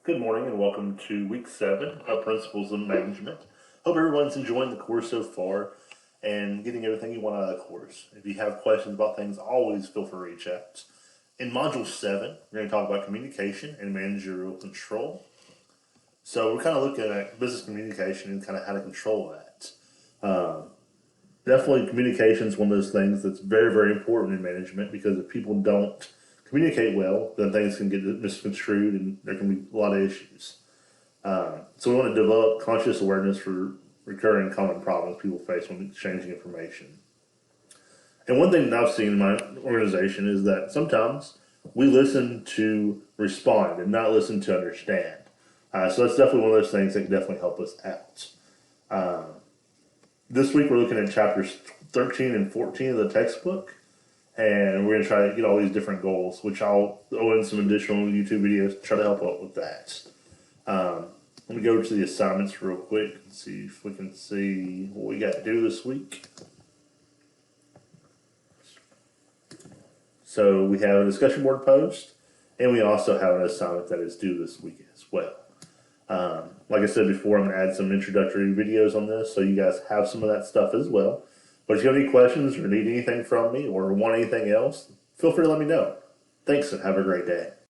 Good morning and welcome to week 7 of Principles of Management. Hope everyone's enjoying the course so far and getting everything you want out of the course. If you have questions about things, always feel free to reach out. In Module 7, we're going to talk about communication and managerial control. So we're kind of looking at business communication and kind of how to control that. Definitely communication is one of those things that's very, very important in management because if people don't communicate well, then things can get misconstrued and there can be a lot of issues. So we want to develop conscious awareness for recurring common problems people face when exchanging information. And one thing that I've seen in my organization is that sometimes we listen to respond and not listen to understand. So that's definitely one of those things that can definitely help us out. This week we're looking at chapters 13 and 14 of the textbook, and we're going to try to get all these different goals, which I'll throw in some additional YouTube videos to try to help out with that. Let me go to the assignments real quick and see if we can see what we got to do this week. So we have a discussion board post, and we also have an assignment that is due this week as well. Like I said before, I'm going to add some introductory videos on this, so you guys have some of that stuff as well. But if you have any questions or need anything from me or want anything else, feel free to let me know. Thanks and have a great day.